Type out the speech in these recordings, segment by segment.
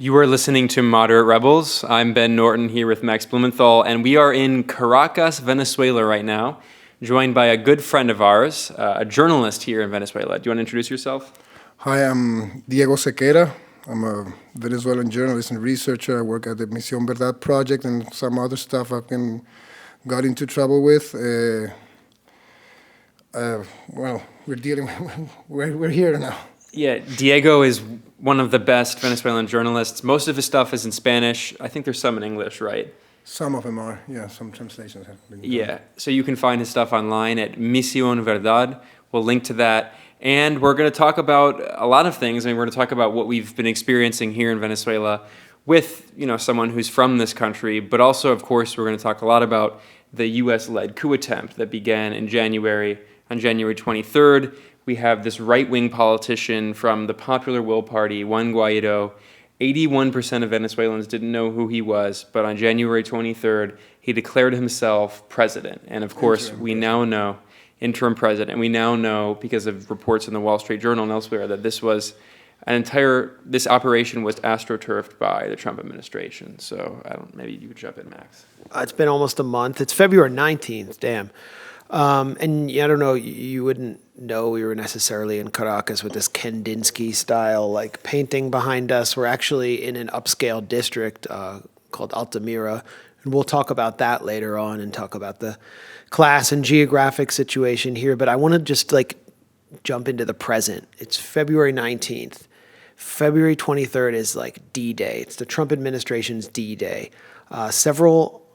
You are listening to Moderate Rebels. I'm Ben Norton here with Max Blumenthal, and we are in Caracas, Venezuela right now, joined by a good friend of ours, a journalist here in Venezuela. Do you want to introduce yourself? Hi, I'm Diego Sequera. I'm a Venezuelan journalist and researcher. I work at the Misión Verdad project and some other stuff I've got into trouble with. Well, we're here now. Yeah, Diego is one of the best Venezuelan journalists. Most of his stuff is in Spanish. I think there's some in English, right? Some of them are, yeah, some translations have been done. Yeah, so you can find his stuff online at Misión Verdad. We'll link to that. And we're going to talk about a lot of things. I mean, we're going to talk about what we've been experiencing here in Venezuela with, someone who's from this country. But also, of course, we're going to talk a lot about the U.S.-led coup attempt that began in January, on January 23rd. We have this right-wing politician from the Popular Will Party, Juan Guaido. 81% of Venezuelans didn't know who he was, but on January 23rd, he declared himself president. And of course, we now know, interim president, and we now know, because of reports in the Wall Street Journal and elsewhere, that this operation was astroturfed by the Trump administration. So maybe you could jump in, Max. It's been almost a month. It's February 19th, damn. And I don't know, you wouldn't know we were necessarily in Caracas with this Kandinsky style like painting behind us. We're actually in an upscale district called Altamira, and we'll talk about that later on and talk about the class and geographic situation here. But I want to just jump into the present. It's February 19th. February 23rd is like D-Day. It's the Trump administration's D-Day. Several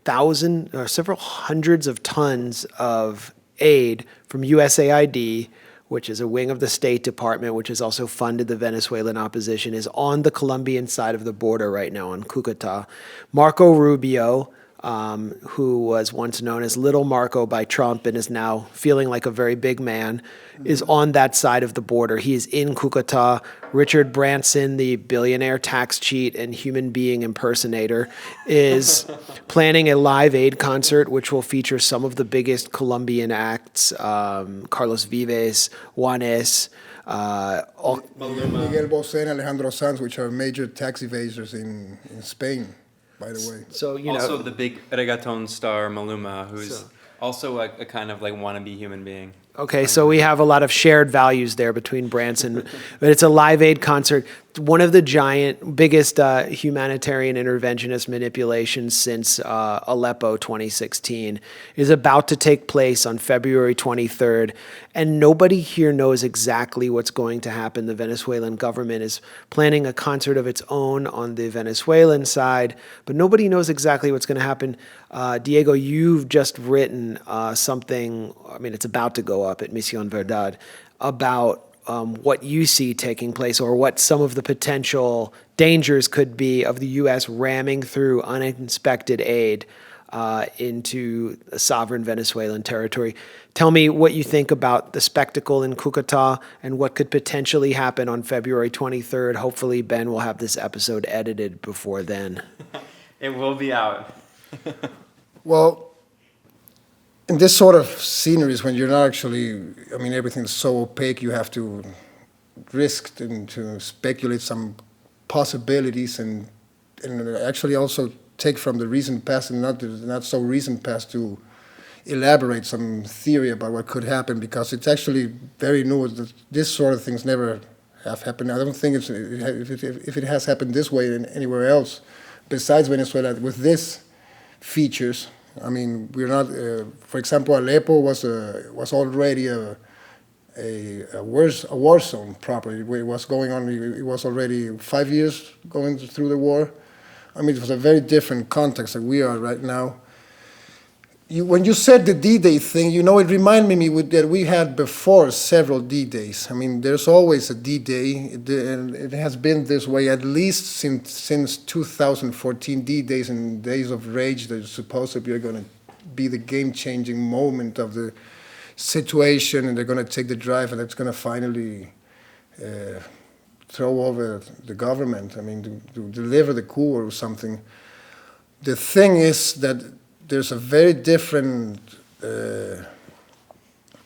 hundreds of tons of aid from USAID, which is a wing of the State Department, which has also funded the Venezuelan opposition, is on the Colombian side of the border right now on Cucuta. Marco Rubio, who was once known as Little Marco by Trump and is now feeling like a very big man, is on that side of the border. He is in Cucuta. Richard Branson, the billionaire tax cheat and human being impersonator, is planning a live aid concert which will feature some of the biggest Colombian acts, Carlos Vives, Juanes, Miguel Bosé and Alejandro Sanz, which are major tax evaders in Spain, by the way. So also the big reggaeton star Maluma, who's also a kind of wannabe human being. Okay, so we have a lot of shared values there between Branson, but it's a Live Aid concert. One of the biggest humanitarian interventionist manipulations since Aleppo 2016 is about to take place on February 23rd, and nobody here knows exactly what's going to happen. The Venezuelan government is planning a concert of its own on the Venezuelan side, but nobody knows exactly what's going to happen. Diego, you've just written something, it's about to go up at Misión Verdad, about what you see taking place or what some of the potential dangers could be of the U.S. ramming through uninspected aid into sovereign Venezuelan territory. Tell me what you think about the spectacle in Cucuta and what could potentially happen on February 23rd. Hopefully, Ben will have this episode edited before then. It will be out. Well, in this sort of sceneries, when you're not actually, everything's so opaque, you have to risk and to speculate some possibilities and actually also take from the recent past and not so recent past to elaborate some theory about what could happen, because it's actually very new. This sort of things never have happened. I don't think if it has happened this way anywhere else besides Venezuela with this features. We're not. For example, Aleppo was already a war zone properly. It was going on. It was already 5 years going through the war. It was a very different context that we are right now. When you said the D-Day thing, it reminded me that we had before several D-Days. There's always a D-Day, and it has been this way at least since 2014 D-Days and Days of Rage that supposedly are going to be the game-changing moment of the situation, and they're going to take the drive, and it's going to finally throw over the government, to deliver the coup or something. The thing is that there's a very different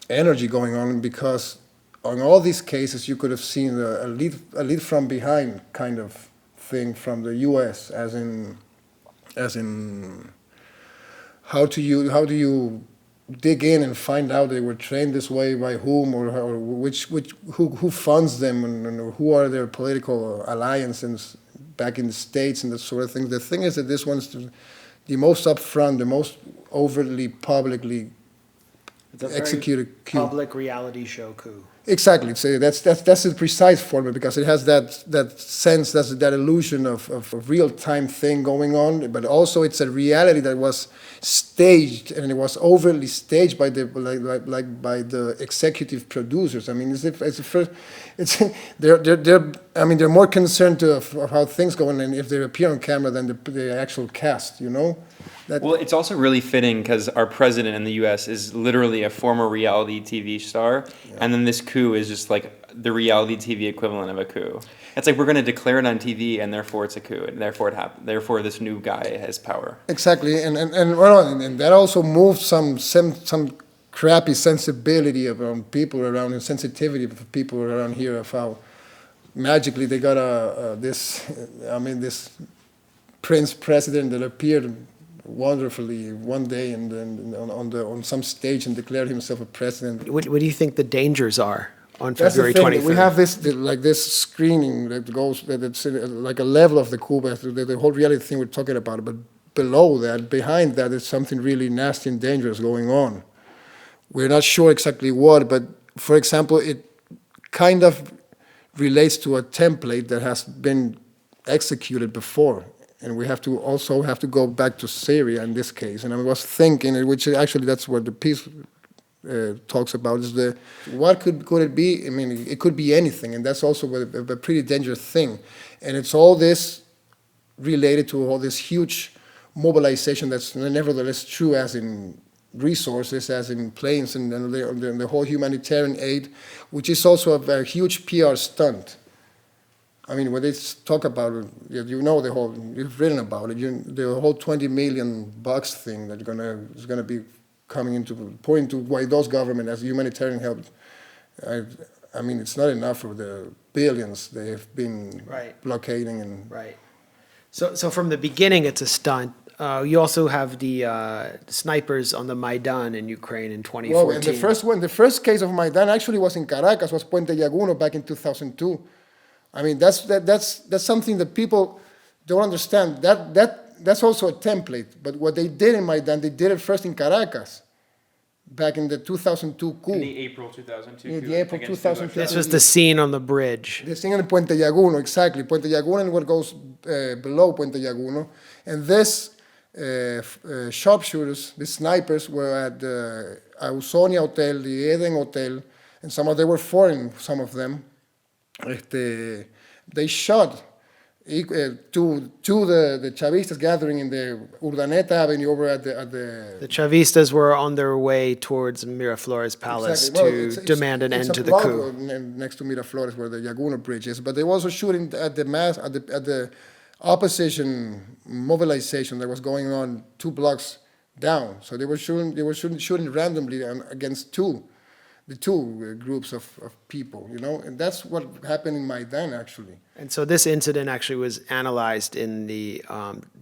energy going on, because on all these cases you could have seen a lead from behind kind of thing from the U.S. as in how do you dig in and find out they were trained this way by whom, or who funds them, and who are their political alliances back in the States and that sort of thing. The thing is that this one's the most upfront, the most overtly publicly executed coup. Public reality show coup. Exactly. So that's the precise formula, because it has that sense, that illusion of a real time thing going on, but also it's a reality that was staged, and it was overly staged by the by the executive producers. I mean, they're more concerned of how things go on and if they appear on camera than the actual cast. You know. Well, it's also really fitting because our president in the U.S. is literally a former reality TV star, and then this coup is just like the reality TV equivalent of a coup. It's like we're going to declare it on TV, and therefore it's a coup, and therefore it happened. Therefore, this new guy has power. Exactly, and that also moved some crappy sensibility around people around, and sensitivity of people around here of how magically they got this prince president that appeared wonderfully one day and then on some stage and declared himself a president. What do you think the dangers are on That's February the thing. 23rd? We have this screening that goes, that it's like a level of the coup, the whole reality thing we're talking about, but below that, behind that, is something really nasty and dangerous going on. We're not sure exactly what, but for example, it kind of relates to a template that has been executed before. And we have to go back to Syria in this case. And I was thinking, which actually that's what the piece talks about, is what could it be? I mean, it could be anything, and that's also a pretty dangerous thing. And it's all this related to all this huge mobilization that's nevertheless true, as in resources, as in planes, and the whole humanitarian aid, which is also a huge PR stunt. I mean, when they talk about it, you've written about it, the whole $20 million thing that is gonna be pouring to Guaido's government as humanitarian help. I mean, it's not enough for the billions they have been blockading and. Right. So from the beginning, it's a stunt. You also have the snipers on the Maidan in Ukraine in 2014. Well, and the first case of Maidan actually was in Caracas, was Puente Llaguno back in 2002. I mean, that's something that people don't understand. That's also a template. But what they did in Maidan, they did it first in Caracas, back in the 2002 coup. In the April 2002 coup. The April 2002. This was the scene on the bridge. The scene in Puente Llaguno, exactly. Puente Llaguno and what goes below Puente Llaguno. And this sharpshooters, the snipers, were at the Ausonia Hotel, the Eden Hotel, and they were foreign, some of them. They shot to the Chavistas gathering in the Urdaneta Avenue over at the The Chavistas were on their way towards Miraflores Palace to demand an end to the coup. Next to Miraflores, where the Llaguno Bridge is, but they were also shooting at the opposition mobilization that was going on 2 blocks down. So they were shooting randomly against the two groups of people, and that's what happened in Maidan, actually. And so this incident actually was analyzed in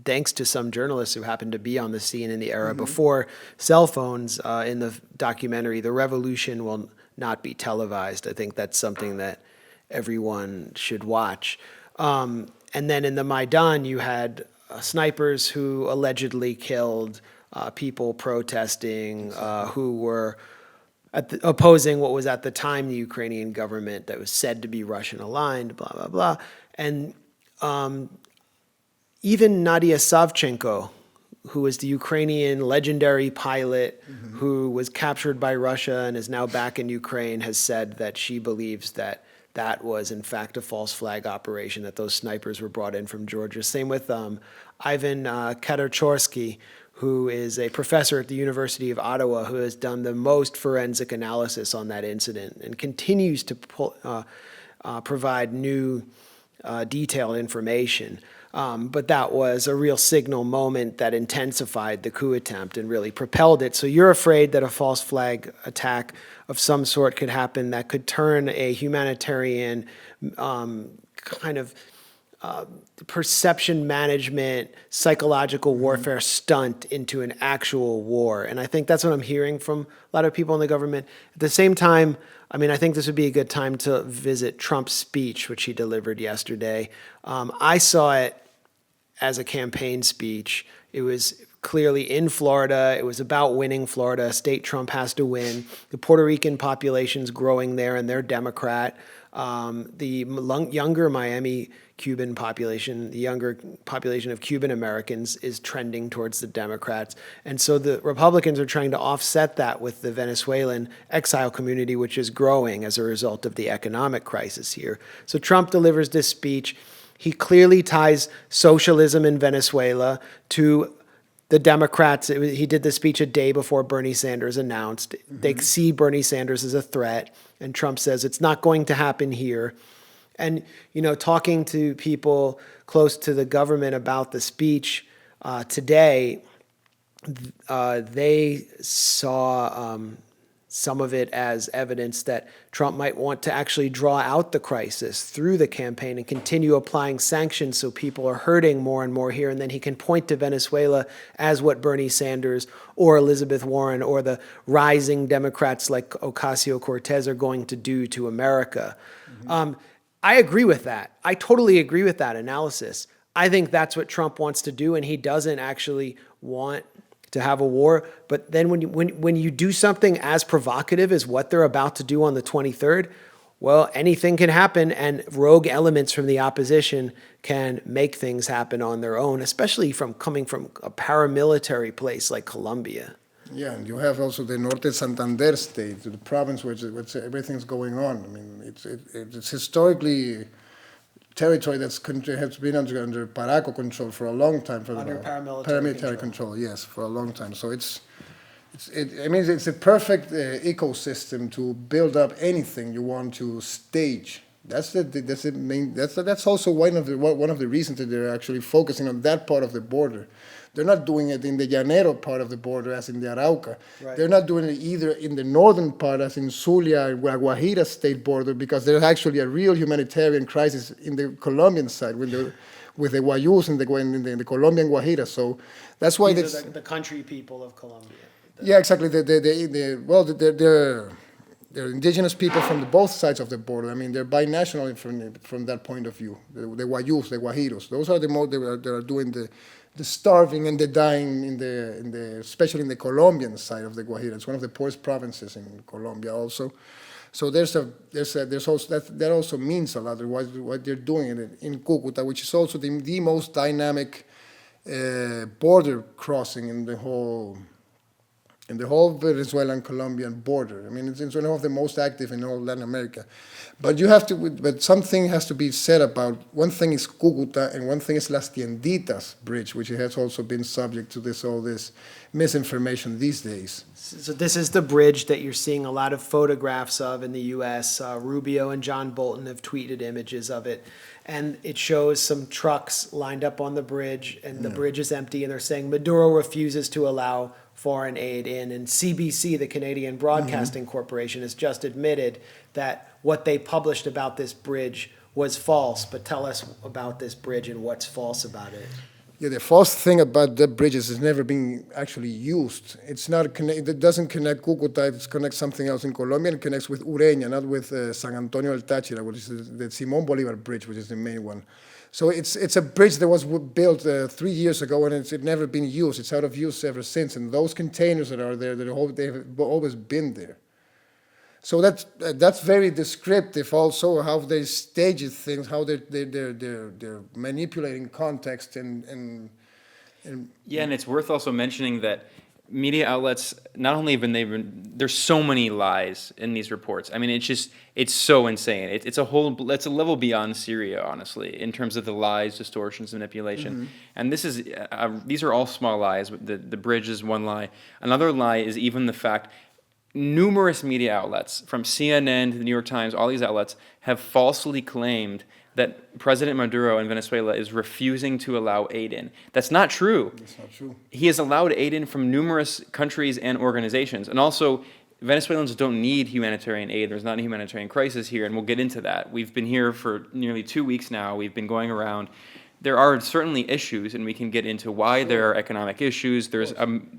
thanks to some journalists who happened to be on the scene in the era before cell phones, in the documentary, The Revolution Will Not Be Televised. I think that's something that everyone should watch. And then in the Maidan, you had snipers who allegedly killed people protesting, who were opposing what was at the time the Ukrainian government that was said to be Russian aligned, blah, blah, blah. And even Nadia Savchenko, who was the Ukrainian legendary pilot who was captured by Russia and is now back in Ukraine, has said that she believes that was in fact a false flag operation, that those snipers were brought in from Georgia. Same with Ivan Katarchorsky, who is a professor at the University of Ottawa, who has done the most forensic analysis on that incident and continues to provide new detailed information. But that was a real signal moment that intensified the coup attempt and really propelled it. So you're afraid that a false flag attack of some sort could happen that could turn a humanitarian kind of perception management, psychological warfare stunt into an actual war. And I think that's what I'm hearing from a lot of people in the government. At the same time, I mean, I think this would be a good time to visit Trump's speech, which he delivered yesterday. I saw it as a campaign speech. It was clearly in Florida. It was about winning Florida, a state Trump has to win. The Puerto Rican population's growing there, and they're Democrat. The younger Miami Cuban population, the younger population of Cuban Americans is trending towards the Democrats. And so the Republicans are trying to offset that with the Venezuelan exile community, which is growing as a result of the economic crisis here. So Trump delivers this speech. He clearly ties socialism in Venezuela to the Democrats. He did the speech a day before Bernie Sanders announced. They see Bernie Sanders as a threat, and Trump says it's not going to happen here. And, you know, talking to people close to the government about the speech today, they saw some of it as evidence that Trump might want to actually draw out the crisis through the campaign and continue applying sanctions so people are hurting more and more here. And then he can point to Venezuela as what Bernie Sanders or Elizabeth Warren or the rising Democrats like Ocasio-Cortez are going to do to America. I agree with that. I totally agree with that analysis. I think that's what Trump wants to do, and he doesn't actually want to have a war. But then when you do something as provocative as what they're about to do on the 23rd, well, anything can happen, and rogue elements from the opposition can make things happen on their own, especially coming from a paramilitary place like Colombia. Yeah, and you have also the Norte Santander state, the province where everything's going on. I mean, it's historically territory has been under Paraco control for a long time. Under paramilitary control, yes, for a long time. So it's a perfect ecosystem to build up anything you want to stage. That's also one of the reasons that they're actually focusing on that part of the border. They're not doing it in the Llanero part of the border, as in the Arauca. Right. They're not doing it either in the northern part, as in Zulia, Guajira state border, because there's actually a real humanitarian crisis in the Colombian side with the Guayús in the Colombian Guajira. So that's why these are the country people of Colombia. Yeah, exactly. They're indigenous people from both sides of the border. I mean, they're binational from that point of view. The Guayús, the Guajiros. Those are they are doing the starving and the dying especially in the Colombian side of the Guajira. It's one of the poorest provinces in Colombia also. So there's also that also means a lot. What they're doing in Cúcuta, which is also the most dynamic border crossing in the whole Venezuelan Colombian border. I mean, it's one of the most active in all Latin America. But something has to be said about, one thing is Cúcuta and one thing is Las Tienditas bridge, which has also been subject to all this misinformation these days. So this is the bridge that you're seeing a lot of photographs of in the U.S. Rubio and John Bolton have tweeted images of it. And it shows some trucks lined up on the bridge, and the bridge is empty, and they're saying Maduro refuses to allow foreign aid in. And CBC, the Canadian Broadcasting Corporation, has just admitted that what they published about this bridge was false. But tell us about this bridge and what's false about it. Yeah, the false thing about the bridge is it's never been actually used. It's not it doesn't connect Cúcuta, it connects something else in Colombia. It connects with Ureña, not with San Antonio del Táchira, which is the Simón Bolívar bridge, which is the main one. So it's a bridge that was built 3 years ago, and it's never been used. It's out of use ever since. And those containers that are there, they've always been there. So that's very descriptive also how they stage things, how they're manipulating context and yeah, and it's worth also mentioning that media outlets, not only have there's so many lies in these reports. I mean, it's so insane. It's a level beyond Syria, honestly, in terms of the lies, distortions, manipulation. And these are all small lies. The bridge is one lie. Another lie is even the fact numerous media outlets, from CNN to the New York Times, all these outlets have falsely claimed that President Maduro in Venezuela is refusing to allow aid in. That's not true. That's not true. He has allowed aid in from numerous countries and organizations. And also, Venezuelans don't need humanitarian aid. There's not a humanitarian crisis here, and we'll get into that. We've been here for nearly 2 weeks now. We've been going around. There are certainly issues, and we can get into why there are economic issues. There's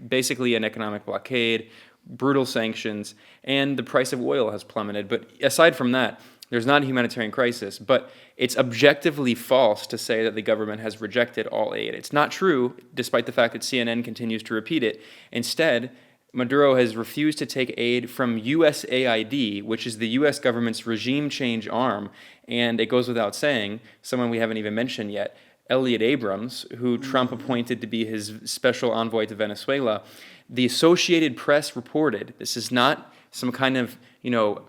basically an economic blockade, brutal sanctions, and the price of oil has plummeted. But aside from that, there's not a humanitarian crisis. But it's objectively false to say that the government has rejected all aid. It's not true, despite the fact that CNN continues to repeat it. Instead, Maduro has refused to take aid from USAID, which is the U.S. government's regime change arm. And it goes without saying, someone we haven't even mentioned yet, Elliot Abrams, who Trump appointed to be his special envoy to Venezuela. The Associated Press reported, this is not some kind of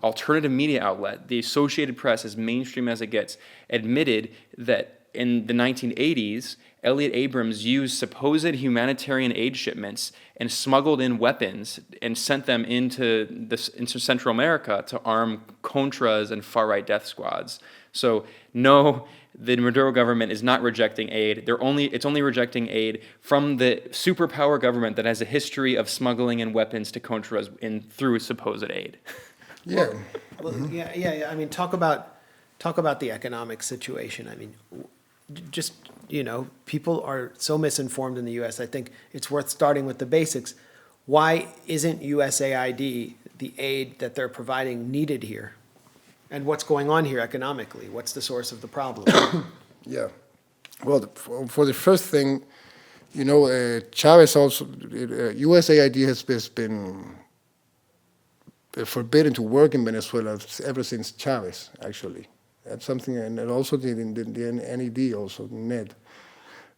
alternative media outlet, the Associated Press, as mainstream as it gets, admitted that in the 1980s, Elliot Abrams used supposed humanitarian aid shipments and smuggled in weapons and sent them into Central America to arm Contras and far-right death squads. So no, the Maduro government is not rejecting aid. It's only rejecting aid from the superpower government that has a history of smuggling in weapons to Contras through supposed aid. Yeah. Well, yeah. I mean, talk about the economic situation. I mean, just, people are so misinformed in the U.S. I think it's worth starting with the basics. Why isn't USAID, the aid that they're providing, needed here? And what's going on here economically? What's the source of the problem? Yeah. Well, for the first thing, Chavez also, USAID has been forbidden to work in Venezuela ever since Chavez, actually. That's something, and also the NED, also NED.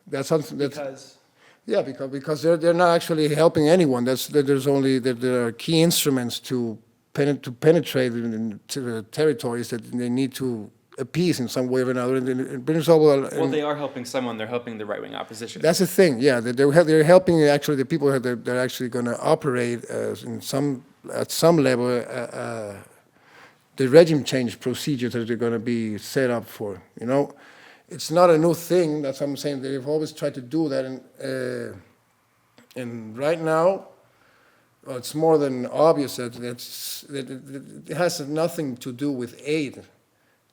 That's something that's because they're not actually helping anyone. There are key instruments to penetrate into the territories that they need to appease in some way or another. And Venezuela, Well, they are helping someone. They're helping the right-wing opposition. That's the thing. Yeah, they're helping actually the people that they're actually going to operate at some level. The regime change procedures that they're going to be set up for. It's not a new thing. That's what I'm saying. They've always tried to do that, and right now, it's more than obvious that it has nothing to do with aid.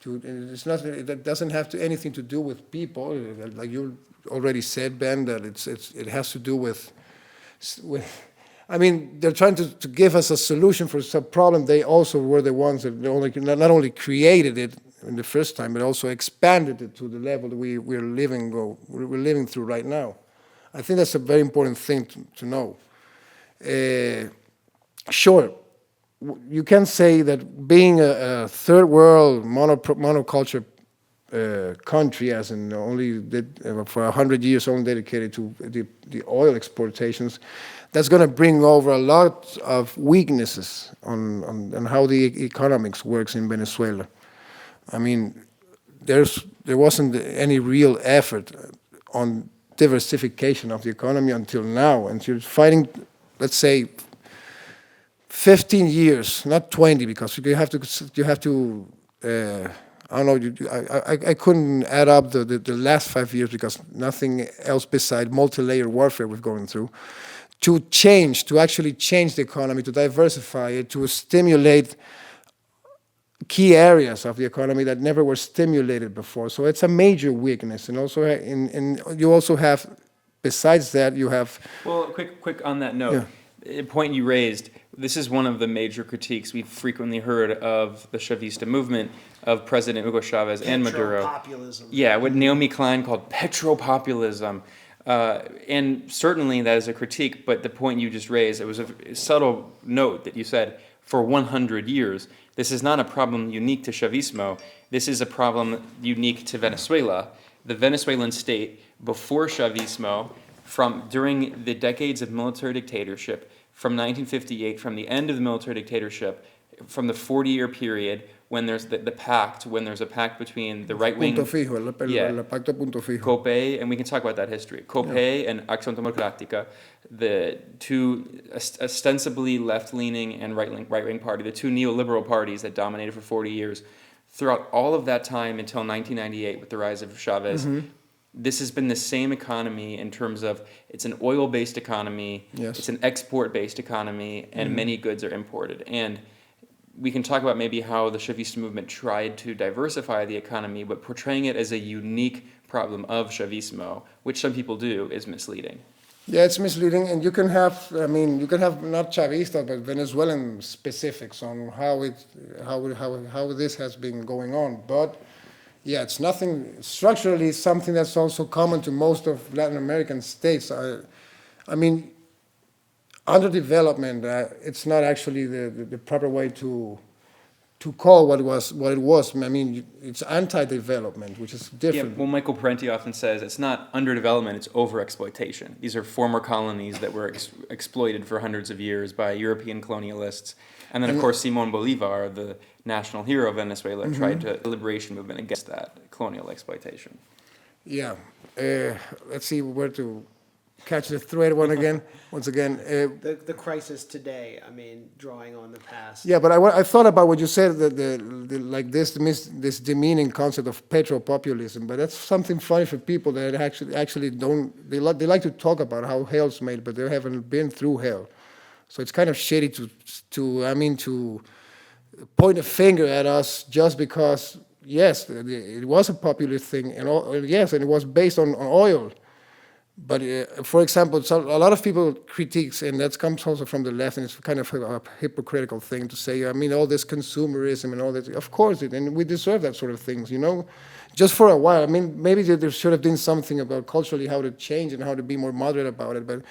It doesn't have anything to do with people, like you already said, Ben. That it has to do with. I mean, they're trying to give us a solution for some problem. They also were the ones that not only created it in the first time, but also expanded it to the level that we're living through right now. I think that's a very important thing to know. Sure, you can say that being a third world monoculture country, as in only for 100 years only dedicated to the oil exportations, that's going to bring over a lot of weaknesses on how the economics works in Venezuela. I mean, there wasn't any real effort on diversification of the economy until now, and you're fighting, let's say, 15 years, not 20, because you have to. I don't know. I couldn't add up the last 5 years because nothing else beside multi-layer warfare we're going through. To actually change the economy, to diversify it, to stimulate key areas of the economy that never were stimulated before. So it's a major weakness, and also you also have, besides that, you have. Well, quick on that note. A point you raised, this is one of the major critiques we've frequently heard of the Chavista movement, of President Hugo Chavez and Maduro. Petropopulism. Yeah, what Naomi Klein called petropopulism. And certainly that is a critique, but the point you just raised, it was a subtle note that you said, for 100 years, this is not a problem unique to Chavismo, this is a problem unique to Venezuela. The Venezuelan state, before Chavismo, during the decades of military dictatorship, from 1958, from the end of the military dictatorship, from the 40-year period, when there's the pact, when there's a pact between the right-wing... Punto fijo, el pacto punto fijo. COPE, and we can talk about that history. COPE and Acción Democrática, the two ostensibly left-leaning and right-wing party, the two neoliberal parties that dominated for 40 years. Throughout all of that time until 1998, with the rise of Chavez, this has been the same economy in terms of it's an oil-based economy, Yes. it's an export-based economy, and many goods are imported. And we can talk about maybe how the Chavista movement tried to diversify the economy, but portraying it as a unique problem of Chavismo, which some people do, is misleading. Yeah, it's misleading, and you can have not Chavista, but Venezuelan specifics on how this has been going on. But yeah, it's nothing structurally. Something that's also common to most of Latin American states. I mean, underdevelopment. It's not actually the proper way to call what it was. I mean, it's anti-development, which is Yeah, different. well, Michael Parenti often says it's not underdevelopment, it's overexploitation. These are former colonies that were exploited for hundreds of years by European colonialists. And then, of course, Simón Bolívar, the national hero of Venezuela, tried to the liberation movement against that colonial exploitation. Yeah. Let's see where to catch the thread once again. The crisis today, I mean, drawing on the past. Yeah, but I thought about what you said, that like this demeaning concept of petropopulism, but that's something funny for people that actually don't, they like to talk about how hell's made, but they haven't been through hell. So it's kind of shitty to point a finger at us just because, yes, it was a populist thing, and yes, and it was based on oil. But for example, a lot of people critiques, and that comes also from the left, and it's kind of a hypocritical thing to say, I mean, all this consumerism and all that. Of course, and we deserve that sort of things, you know, just for a while. I mean, maybe there should have been something about culturally how to change and how to be more moderate about it. But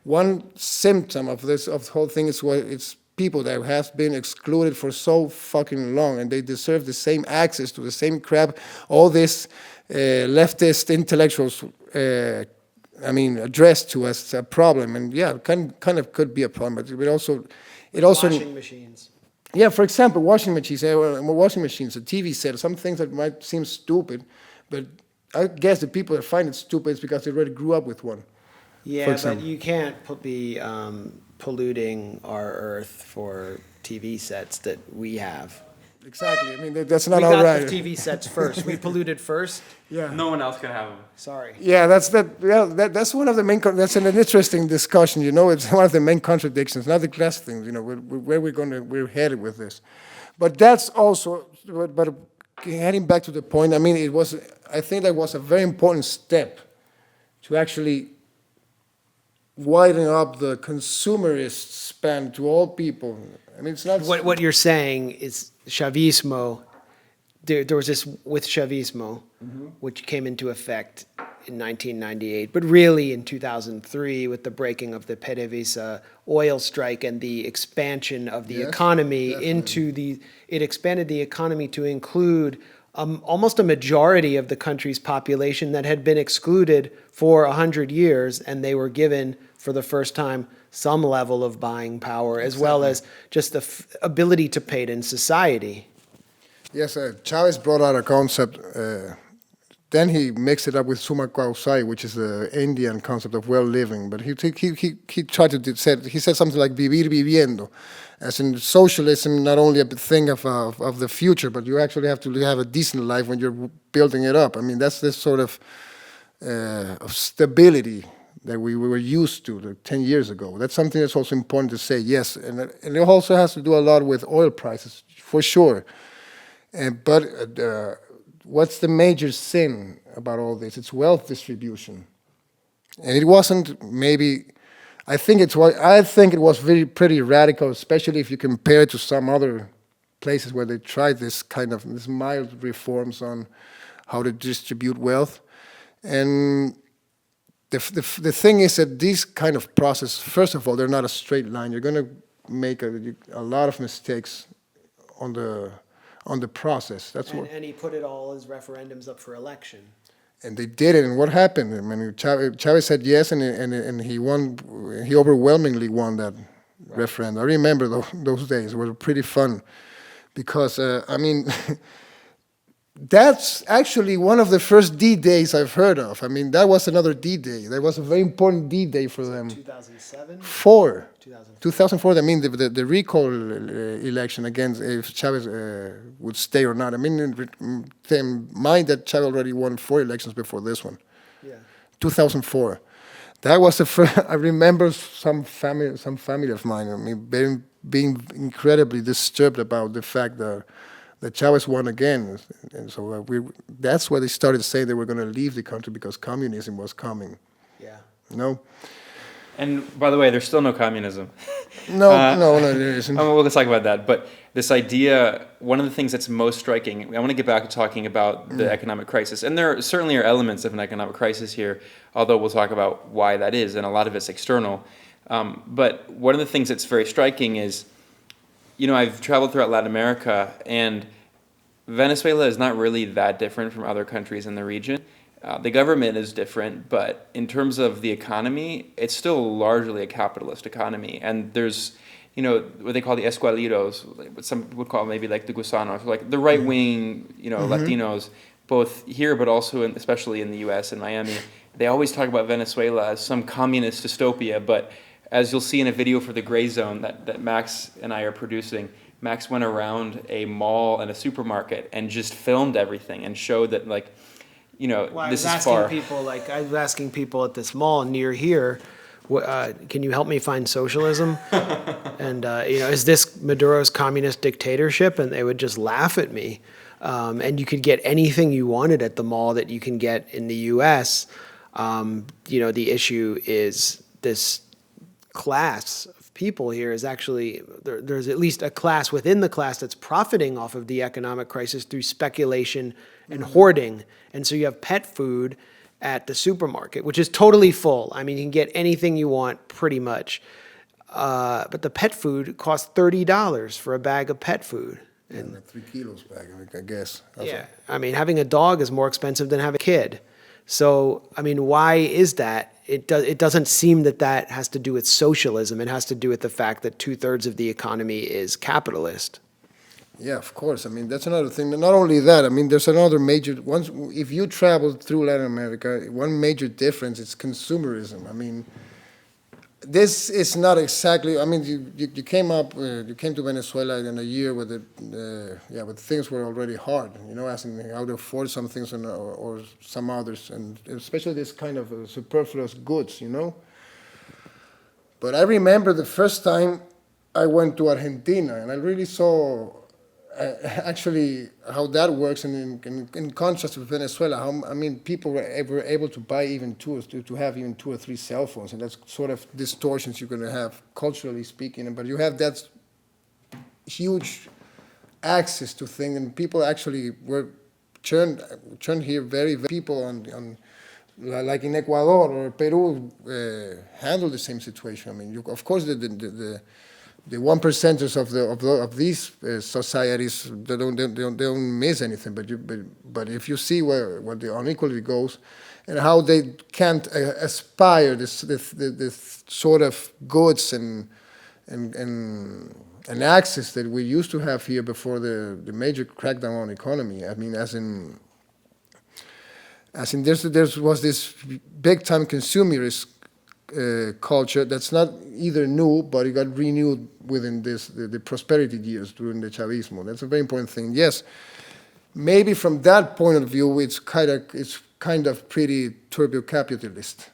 one symptom of the whole thing is it's people that have been excluded for so fucking long, and they deserve the same access to the same crap. All this leftist intellectuals. Addressed to us a problem, and yeah, kind of could be a problem, but it also Washing machines. Yeah, for example, washing machines, a TV set, some things that might seem stupid, but I guess the people that find it stupid is because they already grew up with one. Yeah, but you can't be polluting our earth for TV sets that we have. Exactly. I mean, that's not We all got right. the TV sets first. We polluted first. Yeah. No one else can have them. Sorry. Yeah, that's one of the main. That's an interesting discussion. You know, it's one of the main contradictions. Not the class things. You know, where we're headed with this, but that's also. But heading back to the point, I mean, I think that was a very important step to actually widen up the consumerist span to all people. I mean, it's not. What you're saying is Chavismo. There was this with Chavismo, which came into effect in 1998, but really in 2003 with the breaking of the PDVSA oil strike and the expansion of the economy definitely. it expanded the economy to include almost a majority of the country's population that had been excluded for 100 years, and they were given, for the first time, some level of buying power, as well as just the ability to pay it in society. Yes, Chavez brought out a concept. Then he mixed it up with summa causai, which is the Indian concept of well living. But he tried to he said something like vivir viviendo, as in socialism, not only a thing of the future, but you actually have to have a decent life when you're building it up. I mean, that's this sort of stability that we were used to 10 years ago. That's something that's also important to say. Yes, and it also has to do a lot with oil prices, for sure. But what's the major sin about all this? It's wealth distribution, and it wasn't maybe. I think it was pretty radical, especially if you compare it to some other places where they tried this mild reforms on how to distribute wealth. And the thing is that these kind of process, first of all, they're not a straight line. You're going to make a lot of mistakes on the process. And he put it all as referendums up for election. And they did it. And what happened? I mean, Chavez said yes, and he won. He overwhelmingly won that referendum. I remember those days. It was pretty fun, because I mean, that's actually one of the first D-days I've heard of. I mean, that was another D-day. That was a very important D-day for them. 2007? 2004. I mean, the recall election against if Chavez would stay or not. I mean, mind that Chavez already won 4 elections before this one. 2004. That was the first. I remember some family of mine. I mean, being incredibly disturbed about the fact that Chavez won again, and so that's why they started saying they were going to leave the country because communism was coming. Yeah. No. And by the way, there's still no communism. No, there isn't. We'll talk about that. But this idea, one of the things that's most striking, I want to get back to talking about the economic crisis. And there certainly are elements of an economic crisis here, although we'll talk about why that is, and a lot of it's external. But one of the things that's very striking is, I've traveled throughout Latin America, and Venezuela is not really that different from other countries in the region. The government is different, but in terms of the economy, it's still largely a capitalist economy. And there's, what they call the escualitos, what some would call maybe like the gusanos, like the right-wing, Latinos, both here but also especially in the U.S. and Miami. They always talk about Venezuela as some communist dystopia, but as you'll see in a video for the Gray Zone that Max and I are producing, Max went around a mall and a supermarket and just filmed everything and showed that, like, this is far. I was asking people at this mall near here, can you help me find socialism? And, is this Maduro's communist dictatorship? And they would just laugh at me. And you could get anything you wanted at the mall that you can get in the U.S. The issue is this class of people here is actually, there's at least a class within the class that's profiting off of the economic crisis through speculation and hoarding. And so you have pet food at the supermarket, which is totally full. I mean, you can get anything you want pretty much. But the pet food costs $30 for a bag of pet food. And like 3 kilos bag, I guess. Yeah. I mean, having a dog is more expensive than having a kid. So, I mean, why is that? It doesn't seem that has to do with socialism. It has to do with the fact that 2/3 of the economy is capitalist. Yeah, of course. I mean, that's another thing. Not only that, I mean, there's another major, if you travel through Latin America, one major difference is consumerism. I mean, this is not exactly, I mean, you came to Venezuela in a year where where things were already hard, as in how to afford some things or some others, and especially this kind of superfluous goods, But I remember the first time I went to Argentina, and I really saw actually how that works, and in contrast with Venezuela, people were able to buy to have even 2 or 3 cell phones, and that's sort of distortions you're going to have culturally speaking. But you have that huge access to things, and people actually were turned here very people on like in Ecuador or Peru handle the same situation. I mean, of course the 1%ers of these societies, they don't miss anything. But if you see where the inequality goes, and how they can't aspire this sort of goods and access that we used to have here before the major crackdown on economy. I mean, as in there was this big time consumerist culture that's not either new, but it got renewed within the prosperity years during the Chavismo. That's a very important thing. Yes, maybe from that point of view, it's kind of pretty turbo-capitalist.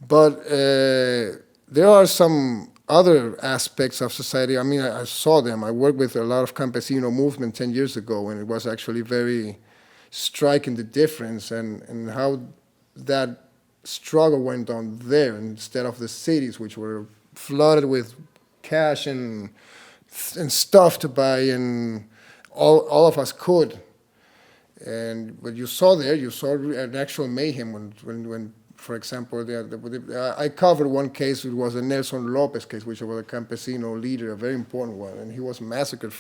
But there are some other aspects of society. I mean, I saw them. I worked with a lot of campesino movement 10 years ago, and it was actually very striking, the difference and how that struggle went on there instead of the cities, which were flooded with cash and stuff to buy, and all of us could. And what you saw there, you saw an actual mayhem when for example, I covered one case. It was a Nelson Lopez case, which was a campesino leader, a very important one, and he was massacred.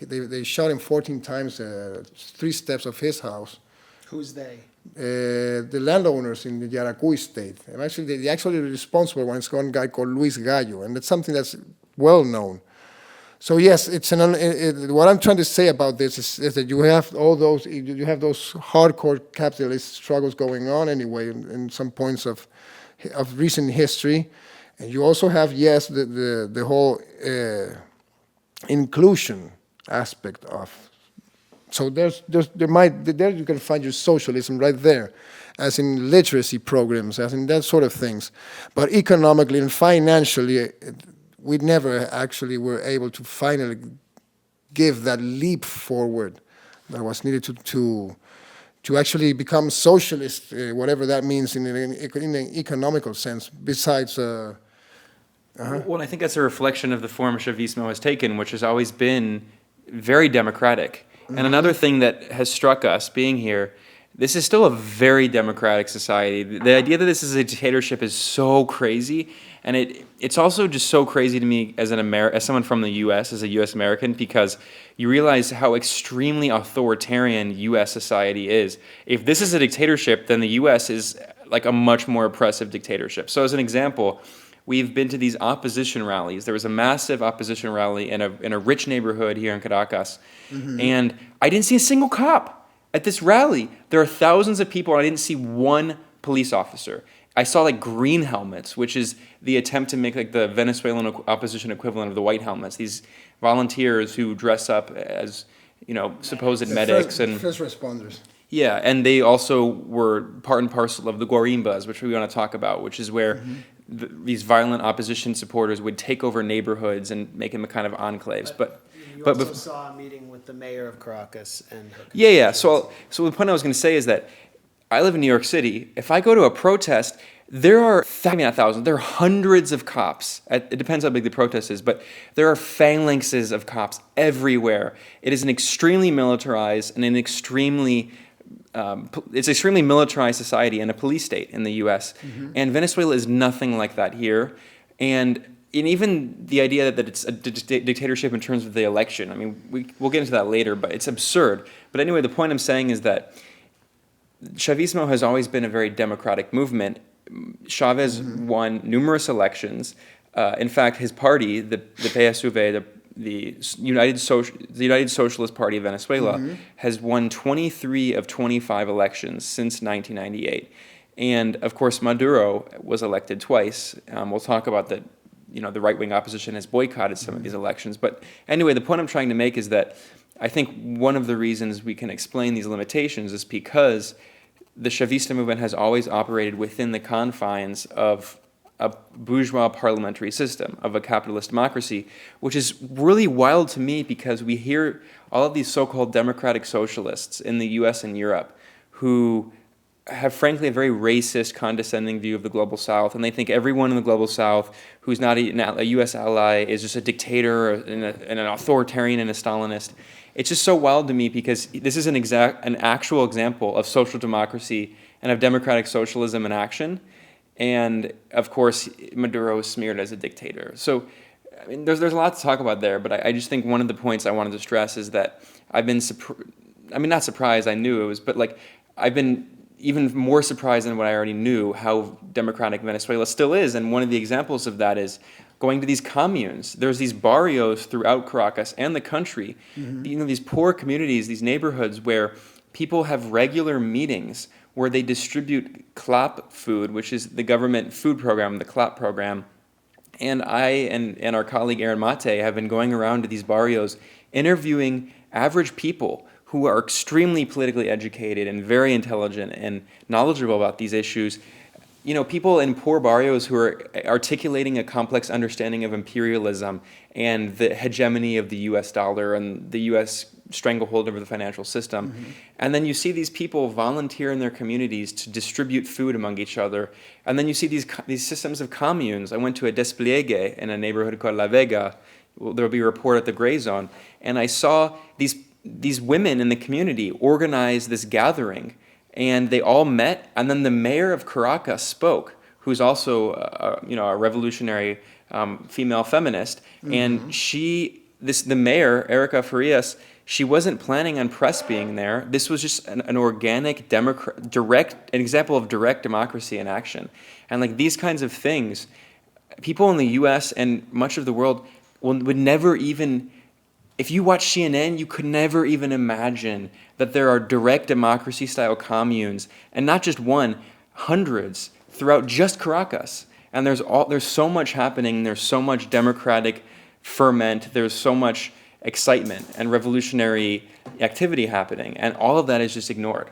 They shot him 14 times, 3 steps of his house. Who's they? The landowners in the Yaracuy state. And actually, the actually responsible one is one guy called Luis Gallo, and it's something that's well known. So yes, what I'm trying to say about this is that you have those hardcore capitalist struggles going on anyway in some points of recent history, and you also have the whole inclusion aspect of. So there you can find your socialism right there, as in literacy programs, as in that sort of things. But economically and financially, we never actually were able to finally give that leap forward that was needed to actually become socialist, whatever that means in an economical sense, besides... Well, I think that's a reflection of the form Chavismo has taken, which has always been very democratic. And another thing that has struck us being here, this is still a very democratic society. The idea that this is a dictatorship is so crazy, and it's also just so crazy to me as as someone from the U.S., as a U.S. American, because you realize how extremely authoritarian U.S. society is. If this is a dictatorship, then the U.S. is like a much more oppressive dictatorship. So as an example, we've been to these opposition rallies. There was a massive opposition rally in a rich neighborhood here in Caracas, and I didn't see a single cop at this rally. There are thousands of people, and I didn't see one police officer. I saw like green helmets, which is the attempt to make like the Venezuelan opposition equivalent of the white helmets. These volunteers who dress up as, supposed medics and first responders. Yeah, and they also were part and parcel of the guarimbas, which we want to talk about, which is where these violent opposition supporters would take over neighborhoods and make them a kind of enclaves. But also saw a meeting with the mayor of Caracas and yeah. So the point I was going to say is that I live in New York City. If I go to a protest, there are not thousands, there are hundreds of cops. It depends how big the protest is, but there are phalanxes of cops everywhere. It is an extremely militarized and it's extremely militarized society and a police state in the U.S. And Venezuela is nothing like that here. And even the idea that it's a dictatorship in terms of the election, I mean, we'll get into that later, but it's absurd. But anyway, the point I'm saying is that Chavismo has always been a very democratic movement. Chavez won numerous elections. In fact, his party, the PSUV, the United Socialist Party of Venezuela, has won 23 of 25 elections since 1998. And of course, Maduro was elected twice. We'll talk about the right-wing opposition has boycotted some of these elections. But anyway, the point I'm trying to make is that I think one of the reasons we can explain these limitations is because the Chavista movement has always operated within the confines of a bourgeois parliamentary system, of a capitalist democracy, which is really wild to me because we hear all of these so-called democratic socialists in the US and Europe who have frankly a very racist, condescending view of the Global South, and they think everyone in the Global South who's not a US ally is just a dictator and an authoritarian and a Stalinist. It's just so wild to me because this is an actual example of social democracy and of democratic socialism in action. And of course, Maduro is smeared as a dictator. So, I mean, there's a lot to talk about there, but I just think one of the points I wanted to stress is that I've been not surprised, I knew it was, but like I've been even more surprised than what I already knew how democratic Venezuela still is. And one of the examples of that is going to these communes. There's these barrios throughout Caracas and the country, these poor communities, these neighborhoods where people have regular meetings where they distribute CLAP food, which is the government food program, the CLAP program. And I and our colleague Aaron Mate have been going around to these barrios interviewing average people who are extremely politically educated and very intelligent and knowledgeable about these issues. People in poor barrios who are articulating a complex understanding of imperialism and the hegemony of the US dollar and the US stranglehold over the financial system. And then you see these people volunteer in their communities to distribute food among each other. And then you see these systems of communes. I went to a despliegue in a neighborhood called La Vega. There'll be a report at the Gray Zone. And I saw these women in the community organize this gathering. And they all met, and then the mayor of Caracas spoke, who's also a revolutionary female feminist. And the mayor, Erica Farias, she wasn't planning on press being there. This was just an organic, an example of direct democracy in action. And like these kinds of things, people in the U.S. and much of the world would never even. If you watch CNN, you could never even imagine that there are direct democracy-style communes, and not just one, hundreds throughout just Caracas. And there's so much happening. There's so much democratic ferment. There's so much excitement and revolutionary activity happening, and all of that is just ignored.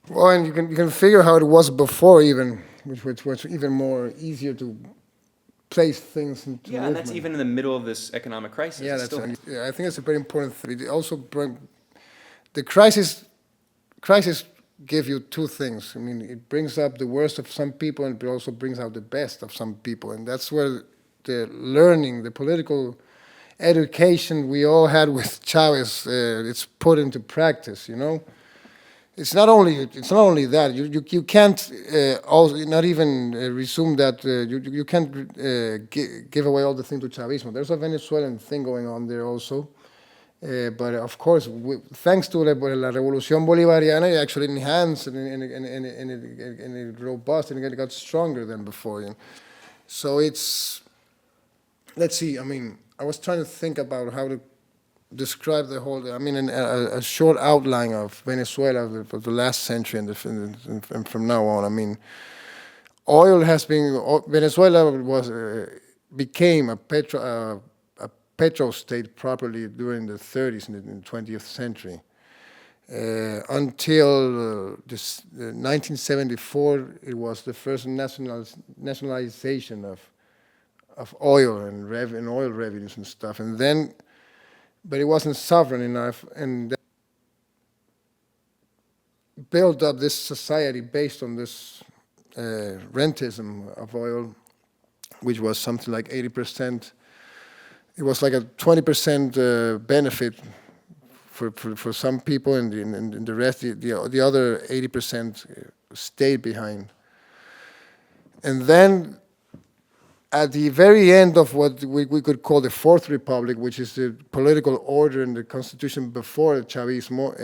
Well, and you can figure how it was before even, which was even more easier to place things into Yeah, and movement. that's even in the middle of this economic crisis. Yeah, It's that's still- yeah, I think it's a very important thing. It also the crisis give you two things. I mean, it brings up the worst of some people, and it also brings out the best of some people, and that's where the learning, the political education we all had with Chavez, it's put into practice. You know, it's not only that you can't also not even resume that you can't give away all the thing to Chavismo. There's a Venezuelan thing going on there also. But of course, thanks to la Revolución Bolivariana, it actually enhanced and it robust and it got stronger than before. You know? So let's see, I mean, I was trying to think about how to describe the whole, I mean, a short outline of Venezuela for the last century and from now on. I mean, oil has been, Venezuela became a petro state properly during the 30s in the 20th century. Until 1974, it was the first nationalization of oil and oil revenues and stuff. And then, but it wasn't sovereign enough, and built up this society based on this rentism of oil, which was something like 80%. It was like a 20% benefit for some people, and the rest, the other 80% stayed behind. And then, at the very end of what we could call the Fourth Republic, which is the political order and the constitution before the Chavismo,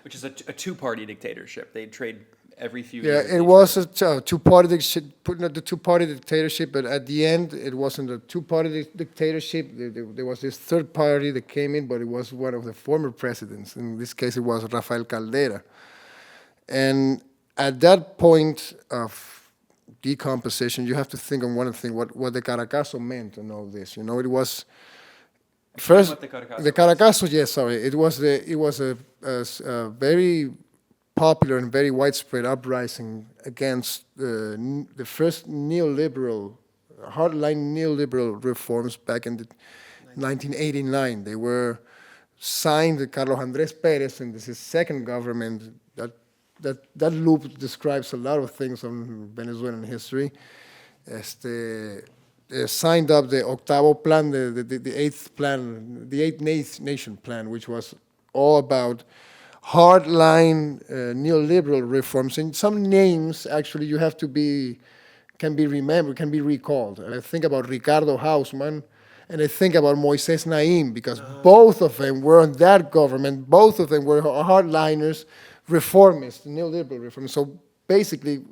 which is a two-party dictatorship. They trade every few yeah, years. it was a two-party dictatorship, but at the end, it wasn't a two-party dictatorship. There was this third party that came in, but it was one of the former presidents. In this case, it was Raphael Caldera. And at that point of decomposition, you have to think on one thing, what the Caracazo meant and all this. You know, it was first what the Caracazo the Caracazo. Yes, sorry, it was a very popular and very widespread uprising against the first neoliberal, hardline neoliberal reforms back in 1989. They were signed by Carlos Andrés Pérez, and this is second government. That loop describes a lot of things on Venezuelan history. Signed up the Octavo Plan, the eighth plan, the eighth nation plan, which was all about hardline neoliberal reforms. And some names actually can be remembered, can be recalled. And I think about Ricardo Houseman, and I think about Moises Naim, because both of them were on that government. Both of them were hardliners, reformists, neoliberal reformists. So basically,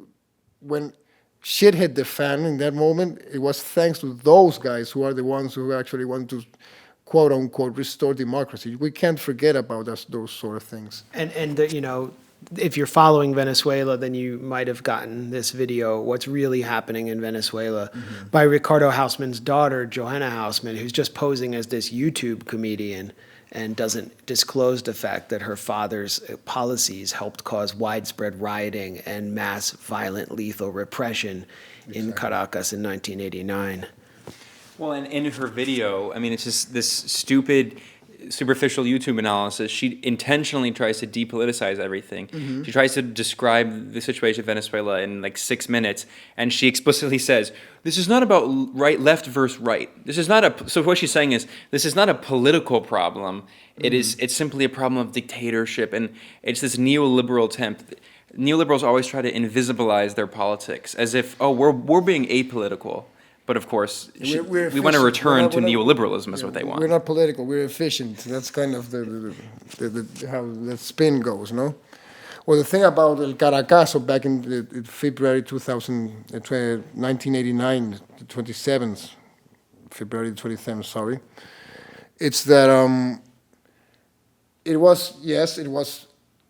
when shit hit the fan in that moment, it was thanks to those guys who are the ones who actually want to, quote unquote, restore democracy. We can't forget about those sort of things. And you know, if you're following Venezuela, then you might have gotten this video, What's Really Happening in Venezuela, by Ricardo Houseman's daughter, Joanna Houseman, who's just posing as this YouTube comedian and doesn't disclose the fact that her father's policies helped cause widespread rioting and mass violent lethal repression in Caracas in 1989. Well, and in her video, I mean, it's just this stupid, superficial YouTube analysis. She intentionally tries to depoliticize everything. Mm-hmm. She tries to describe the situation of Venezuela in like 6 minutes, and she explicitly says, this is not about left versus right. This is not so what she's saying is, this is not a political problem. Mm-hmm. It's simply a problem of dictatorship, and it's this neoliberal attempt. Neoliberals always try to invisibilize their politics, as if, we're being apolitical. But of course, we want to return to neoliberalism is what they want. We're not political, we're efficient. That's kind of how the spin goes, no? Well, the thing about El Caracazo back in February 1989, the 27th, February 27th, sorry, it's that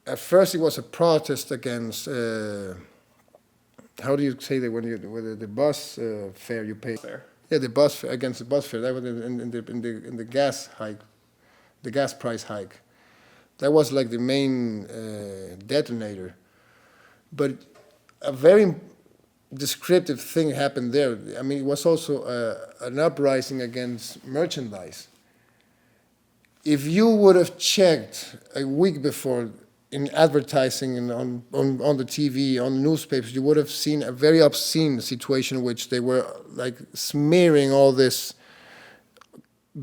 at first it was a protest against, how do you say that when the bus fare you pay? Fare. Yeah, the bus fare, against the bus fare. That was in the gas hike, the gas price hike. That was like the main detonator. But a very descriptive thing happened there. I mean, it was also an uprising against merchandise. If you would have checked a week before in advertising and on the TV, on newspapers, you would have seen a very obscene situation in which they were like smearing all this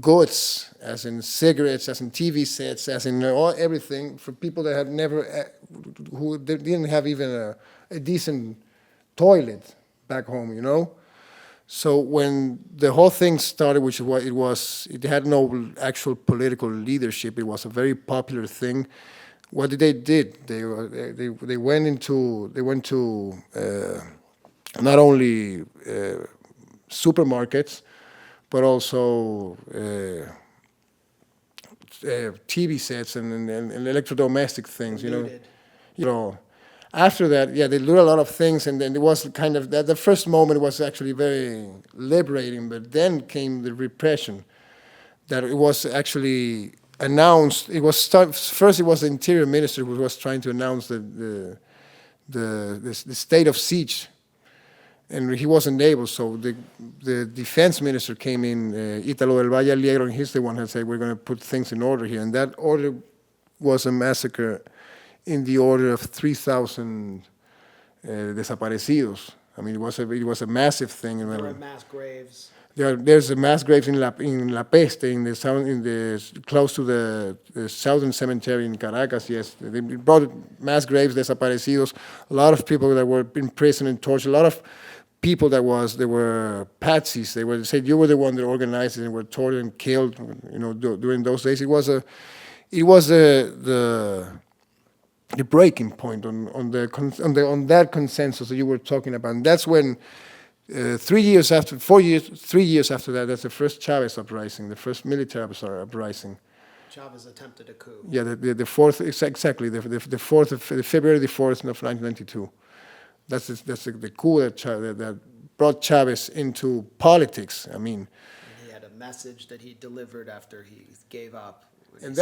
goods, as in cigarettes, as in TV sets, as in everything, for people that had never, who didn't have even a decent toilet back home, you know? So when the whole thing started, which it had no actual political leadership, it was a very popular thing. What they did? They went to not only supermarkets, but also TV sets and electrodomestic things, you know. After that, yeah, they learned a lot of things, and then it was kind of that. The first moment was actually very liberating, but then came the repression. That it was actually announced. It was first. It was the interior minister who was trying to announce the state of siege, and he wasn't able. So the defense minister came in, Italo del Valle Allegro, and he's the one who said we're going to put things in order here, and that order was a massacre in the order of 3,000 desaparecidos. I mean, it was a massive thing. There were mass graves. There's a mass graves in La Peste, close to the southern cemetery in Caracas. Yes, they brought mass graves, desaparecidos. A lot of people that were in prison and tortured. A lot of people they were patsies. They said you were the one that organized it and were tortured and killed. You know, during those days, it was the breaking point on that consensus that you were talking about. And that's when 3 years after that, that's the first Chavez uprising, the first military uprising. Chavez attempted a coup. Yeah, the fourth, exactly, the fourth of February the 4th of 1992. That's the coup that brought Chavez into politics. I mean, and he had a message that he delivered after he gave up. And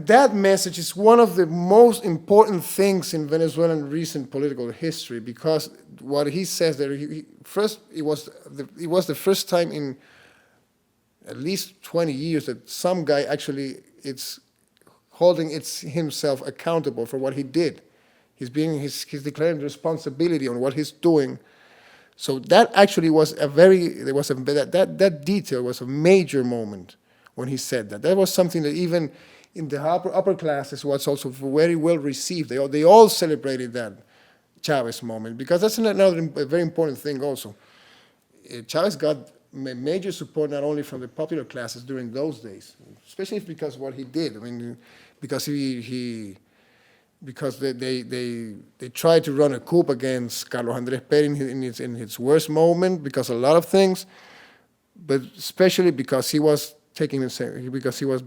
that message is one of the most important things in Venezuelan recent political history, because what he says that it was the first time in at least 20 years that some guy actually it's holding himself accountable for what he did. He's declaring responsibility on what he's doing. So that actually was that detail was a major moment when he said that. That was something that even in the upper classes was also very well received. They all celebrated that Chavez moment, because that's another very important thing also. Chavez got major support not only from the popular classes during those days, especially because what he did. I mean, because because they tried to run a coup against Carlos Andrés Pérez in his worst moment, because a lot of things, but especially because he was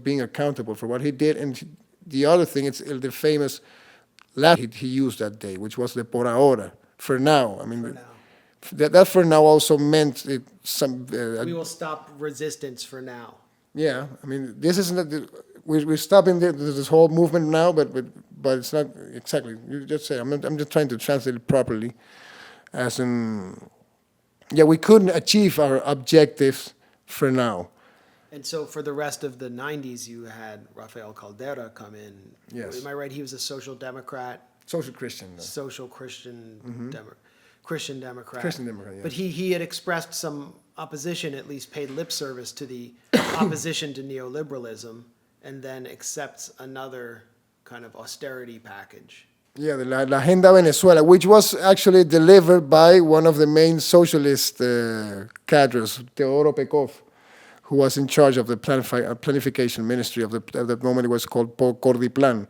being accountable for what he did. And the other thing, it's the famous last he used that day, which was the por ahora, for now. I mean, that for now also meant we will stop resistance for now. Yeah, I mean, this isn't we're stopping this whole movement now, but it's not exactly. You just say I'm just trying to translate it properly, as in, yeah, we couldn't achieve our objectives for now. And so for the rest of the 90s, you had Raphael Caldera come in. Yes. Am I right? He was a social democrat. Social Christian. Social Christian Christian Democrat. Christian Democrat, yeah. But he had expressed some opposition, at least paid lip service to the opposition to neoliberalism, and then accepts another kind of austerity package. Yeah, the La Agenda Venezuela, which was actually delivered by one of the main socialist cadres, Teodoro Pekov, who was in charge of the planification ministry at that moment. It was called Cordiplan. Yeah.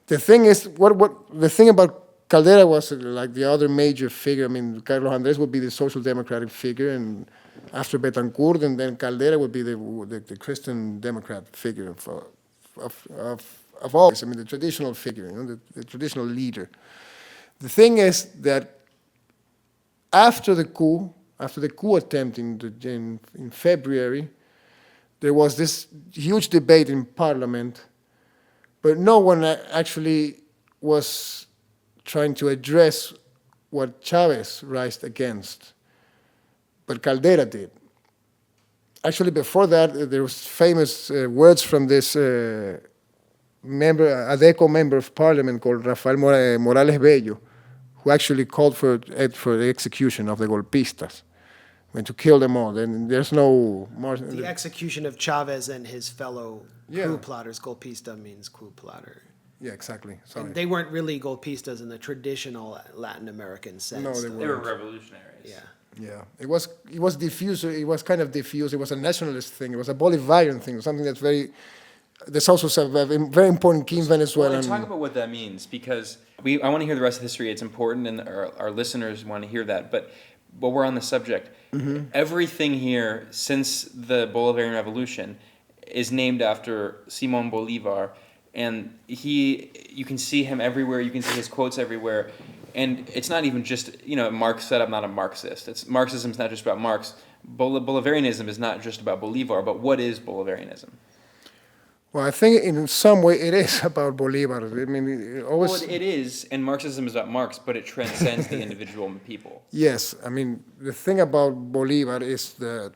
The thing is, the thing about Caldera was like the other major figure. I mean, Carlos Andrés would be the social democratic figure, and after Betancourt, and then Caldera would be the Christian Democrat figure of all. I mean, the traditional figure, you know, the traditional leader. The thing is that after the coup attempt in February, there was this huge debate in Parliament But no one actually was trying to address what Chavez raised against. But Caldera did. Actually, before that, there was famous words from this ADECO member of parliament called Rafael Morales Bello, who actually called for the execution of the golpistas, to kill them all. And there's no more. The execution of Chavez and his fellow Yeah. coup plotters. Golpista means coup plotter. Yeah, exactly. Sorry. And they weren't really golpistas in the traditional Latin American sense. No, they They were weren't. revolutionaries. Yeah. Yeah, it was diffuse. It was kind of diffuse. It was a nationalist thing. It was a Bolivarian thing. Something that's also very important key in Venezuela. Well, and talk about what that means, because I want to hear the rest of the history. It's important, and our listeners want to hear that. But we're on the subject. Mm-hmm. Everything here since the Bolivarian Revolution is named after Simón Bolívar, and you can see him everywhere. You can see his quotes everywhere. And it's not even just, Marx said I'm not a Marxist. Marxism is not just about Marx. Bolivarianism is not just about Bolivar, but what is Bolivarianism? Well, I think in some way it is about Bolivar. I mean, it always. Well, it is, and Marxism is about Marx, but it transcends the individual people. Yes, I mean the thing about Bolivar is that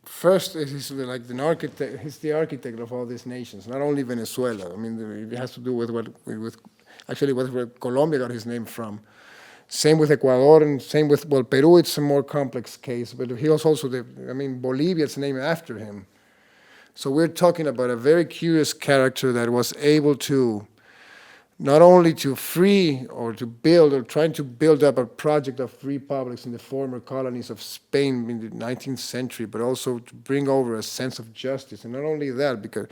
first he's like the architect. He's the architect of all these nations, not only Venezuela. I mean, it has to do with where Colombia got his name from. Same with Ecuador, and same with Peru. It's a more complex case, but he was also Bolivia is named after him. So we're talking about a very curious character that was able to not only to free or to build or trying to build up a project of republics in the former colonies of Spain in the 19th century, but also to bring over a sense of justice. And not only that, because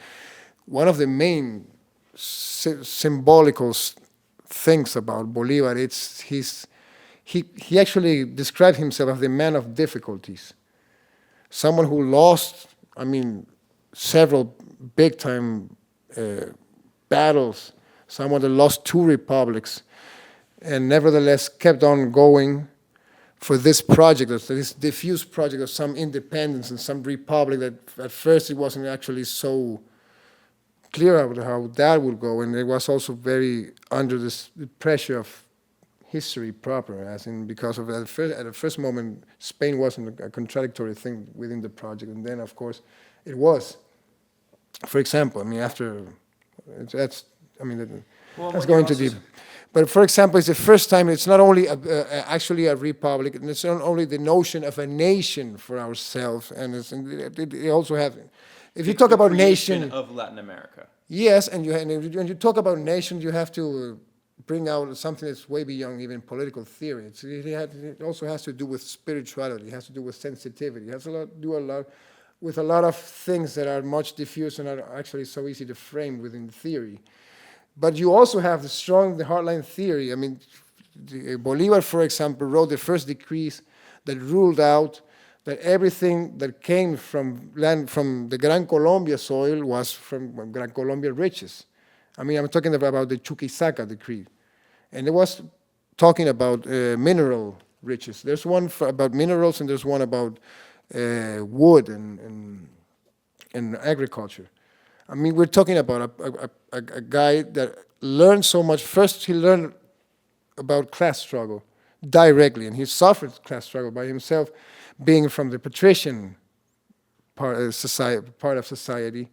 one of the main symbolical things about Bolivar, he actually described himself as the man of difficulties, someone who lost, several big-time battles, someone that lost 2 republics, and nevertheless kept on going for this project, this diffuse project of some independence and some republic that at first it wasn't actually so clear how that would go, and it was also very under the pressure of history proper, as in because of at the first moment Spain wasn't a contradictory thing within the project, and then of course it was. For example, that's going too deep. But for example, it's the first time it's not only actually a republic, and it's not only the notion of a nation for ourselves, and it also have. If you talk about nation of Latin America, yes, and when you talk about nation, you have to bring out something that's way beyond even political theory. It also has to do with spirituality. It has to do with sensitivity. It has to do a lot with a lot of things that are much diffuse and are actually so easy to frame within theory. But you also have the hardline theory. Bolivar, for example, wrote the first decrees that ruled out that everything that came from the Gran Colombia soil was from Gran Colombia riches. I'm talking about the Chuquisaca decree. And it was talking about mineral riches. There's one about minerals, and there's one about wood and agriculture. We're talking about a guy that learned so much. First, he learned about class struggle directly, and he suffered class struggle by himself, being from the patrician part of society,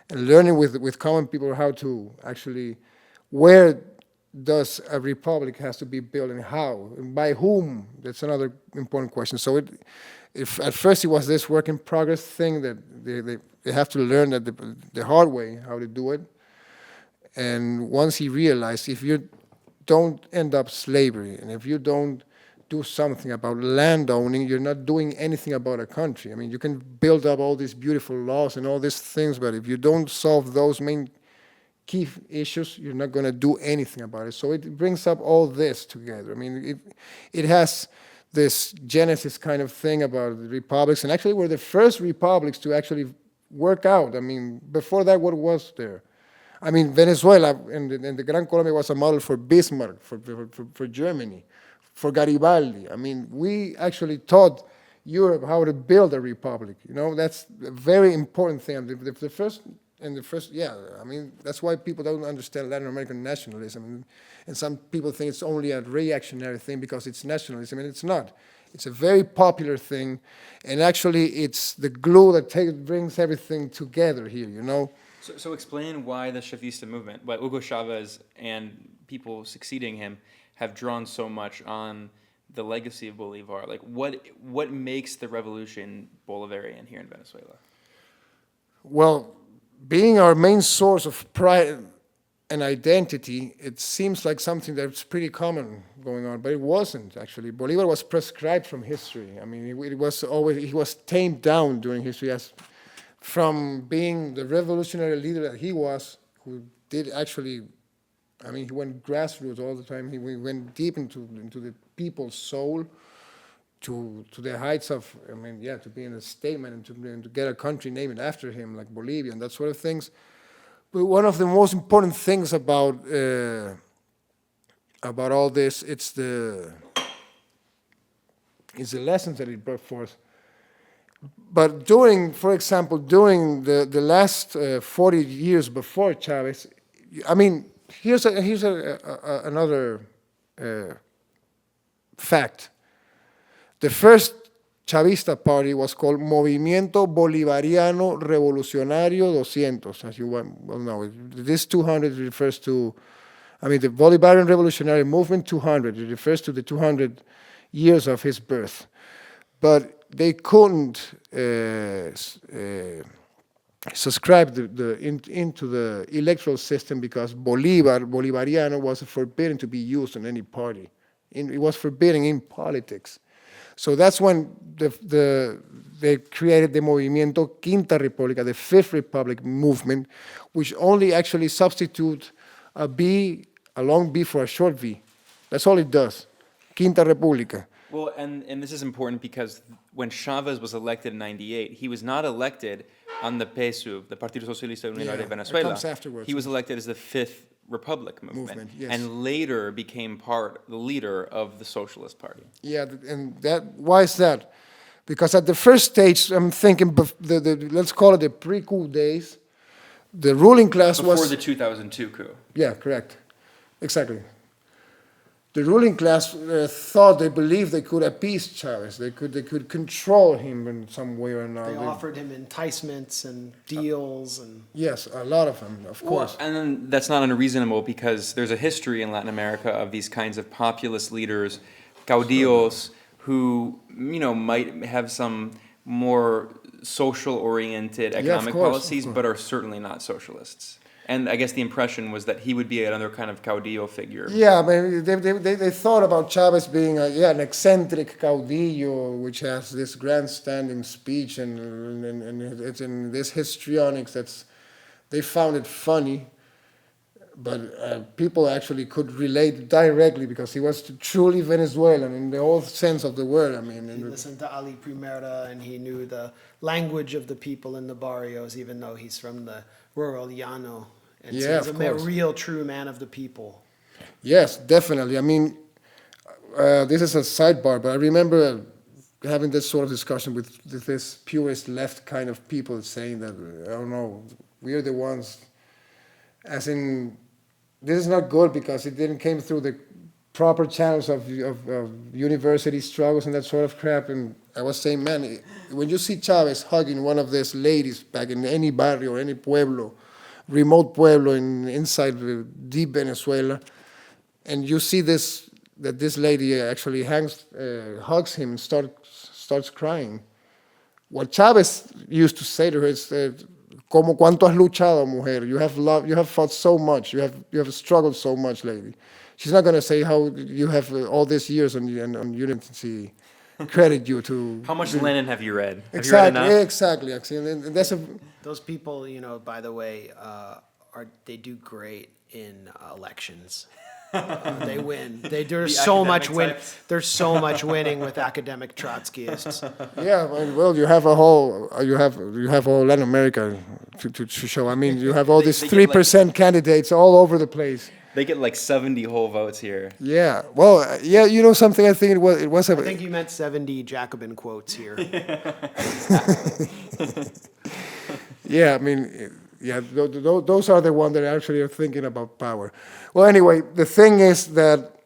and learning with common people how to actually, where does a republic has to be built and how, and by whom? That's another important question. So if at first it was this work in progress thing that they have to learn that the hard way how to do it. And once he realized, if you don't end up slavery, and if you don't do something about land owning, you're not doing anything about a country. You can build up all these beautiful laws and all these things, but if you don't solve those main key issues, you're not going to do anything about it. So it brings up all this together. It has this Genesis kind of thing about the republics, and actually we're the first republics to actually work out. Before that, what was there? Venezuela and the Gran Colombia was a model for Bismarck, for Germany, for Garibaldi. We actually taught Europe how to build a republic. That's a very important thing. The first And the first, yeah, I mean, that's why people don't understand Latin American nationalism. And some people think it's only a reactionary thing because it's nationalism, and it's not. It's a very popular thing, and actually it's the glue that brings everything together here, you know? So explain why the Chavista movement, why Hugo Chavez and people succeeding him have drawn so much on the legacy of Bolivar. Like, what makes the revolution Bolivarian here in Venezuela? Well, being our main source of pride and identity, it seems like something that's pretty common going on, but it wasn't actually. Bolivar was prescribed from history. I mean, he was tamed down during history as from being the revolutionary leader that he was, who did actually, I mean, he went grassroots all the time. He went deep into the people's soul, to the heights of, I mean, yeah, to be in a statement and to get a country named after him, like Bolivia and that sort of things. But one of the most important things about all this, it's the lessons that it brought forth. But for example, during the last 40 years before Chavez, I mean, here's another fact. The first Chavista party was called Movimiento Bolivariano Revolucionario 200, as you well know. This 200 refers to, I mean, the Bolivarian Revolutionary Movement 200. It refers to the 200 years of his birth. But they couldn't subscribe into the electoral system because Bolivariano was forbidden to be used in any party. It was forbidden in politics. So that's when they created the Movimiento Quinta República, the Fifth Republic movement, which only actually substitute a B, a long B for a short V. That's all it does. Quinta República. Well, and this is important because when Chavez was elected in '98, he was not elected on the PSUV, the Partido Socialista Unido de Venezuela. It comes afterwards. He was elected as the Fifth Republic movement, yes. and later became the leader of the Socialist Party. Yeah, and why is that? Because at the first stage, I'm thinking, let's call it the pre-coup days, the ruling class was... Before the 2002 coup. Yeah, correct. Exactly. The ruling class they believed they could appease Chavez. They could control him in some way or another. They offered him enticements and deals and... Yes, a lot of them, of course. And then that's not unreasonable because there's a history in Latin America of these kinds of populist leaders, caudillos, who, might have some more social-oriented economic policies, but are certainly not socialists. And I guess the impression was that he would be another kind of caudillo figure. Yeah, I mean, they thought about Chavez being an eccentric caudillo, which has this grandstanding speech and it's in this histrionics they found it funny, but people actually could relate directly because he was truly Venezuelan in the whole sense of the word. I mean, he listened to Ali Primera and he knew the language of the people in the barrios, even though he's from the rural llano. And yeah, so he's a real, true man of the people. Yes, definitely. I mean, this is a sidebar, but I remember having this sort of discussion with this purist left kind of people saying that, I don't know, we're the ones, as in, this is not good because it didn't came through the proper channels of university struggles and that sort of crap. And I was saying, man, when you see Chavez hugging one of these ladies back in any barrio, any pueblo, remote pueblo inside deep Venezuela, and you see that this lady actually hugs him and starts crying. What Chavez used to say to her is, "Como cuánto has luchado, mujer? You have fought so much. You have struggled so much, lady." She's not going to say how you have all these years on Unity credit you to. How much Lenin have you read? Exactly. And that's those people, by the way, they do great in elections. They win. There's so much winning with academic Trotskyists. Yeah, well, you have a whole Latin America to show. I mean, you have all these 3% candidates all over the place. They get like 70 whole votes here. Yeah. Well, yeah. Something. I think it was. I think you meant 70 Jacobin quotes here. Yeah. I mean, Yeah, those are the ones that actually are thinking about power. Well, anyway, the thing is that,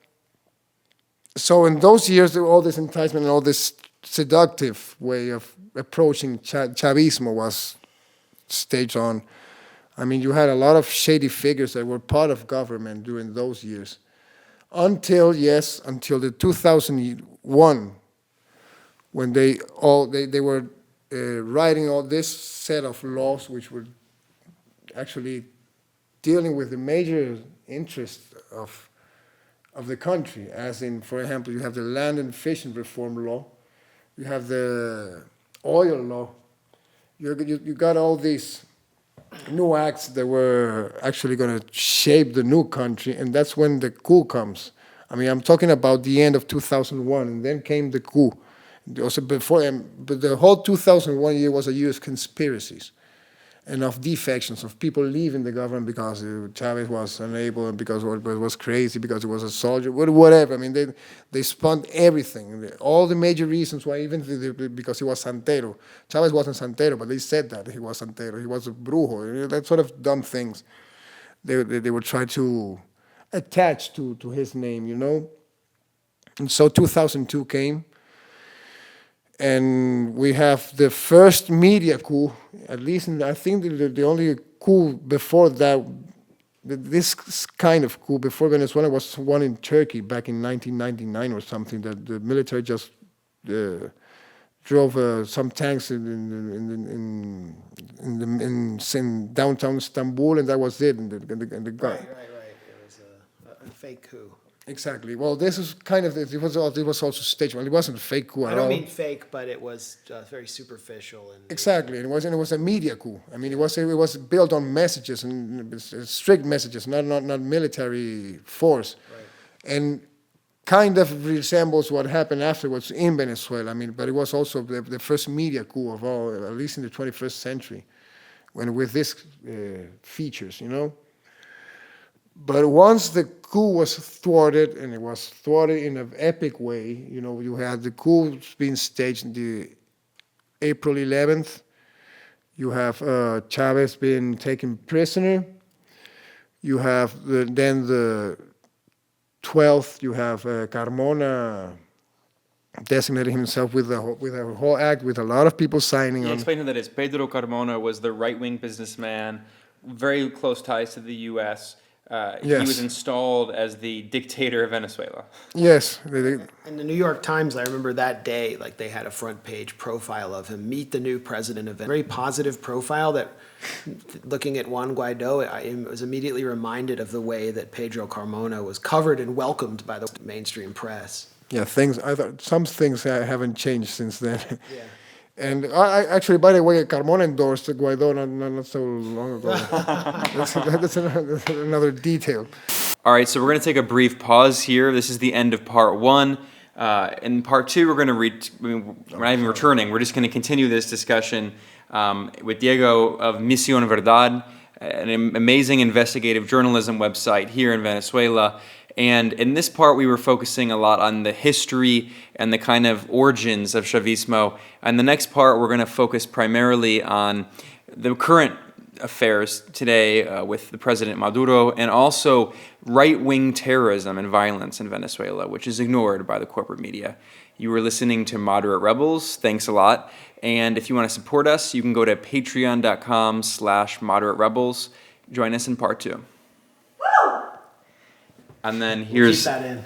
so in those years, all this enticement and all this seductive way of approaching Chavismo was staged on. I mean, you had a lot of shady figures that were part of government during those years. Until the 2001, when they were writing all this set of laws which were actually dealing with the major interests of the country, as in, for example, you have the land and fishing reform law, you have the oil law, you got all these new acts that were actually going to shape the new country, and that's when the coup comes. I mean, I'm talking about the end of 2001, and then came the coup. Also before, but the whole 2001 year was a year of conspiracies and of defections, of people leaving the government because Chavez was unable, and because it was crazy, because he was a soldier, whatever. I mean, they spun everything. All the major reasons why, even because he was Santero. Chavez wasn't Santero, but they said that he was Santero. He was a brujo. That sort of dumb things. They would try to attach to his name, you know? And so 2002 came. And we have the first media coup, at least I think the only coup before that, this kind of coup before Venezuela was one in Turkey back in 1999 or something, that the military just drove some tanks in downtown Istanbul, and that was it. And the Right. It was a fake coup. Exactly. Well, this is kind of, it was also staged. Well, it wasn't a fake coup at all. I don't mean fake, but it was very superficial. And exactly. It was a media coup. I mean, it was built on messages, and strict messages, not military force. Right. And kind of resembles what happened afterwards in Venezuela. I mean, but it was also the first media coup of all, at least in the 21st century, with these features, you know. But once the coup was thwarted, and it was thwarted in an epic way, you know, you had the coup being staged the April 11th. You have Chavez being taken prisoner. You have then the 12th. You have Carmona designating himself with a whole act, with a lot of people signing on. Explain who that is. Pedro Carmona was the right-wing businessman, very close ties to the U.S. Yes. He was installed as the dictator of Venezuela. Yes. In the New York Times, I remember that day, like they had a front page profile of him, meet the new president of Venezuela. Very positive profile that, looking at Juan Guaido, I was immediately reminded of the way that Pedro Carmona was covered and welcomed by the mainstream press. Yeah, some things haven't changed since then. Yeah. And I actually, by the way, Carmona endorsed Guaido not so long ago. that's another detail. All right, so we're going to take a brief pause here. This is the end of part one. In part two, we're not even returning. We're just going to continue this discussion with Diego of Misión Verdad, an amazing investigative journalism website here in Venezuela. And in this part, we were focusing a lot on the history and the kind of origins of Chavismo. And the next part, we're going to focus primarily on the current affairs today with the President Maduro, and also right-wing terrorism and violence in Venezuela, which is ignored by the corporate media. You were listening to Moderate Rebels. Thanks a lot. And if you want to support us, you can go to patreon.com/Moderate Rebels. Join us in part two. And then here's... Keep that in.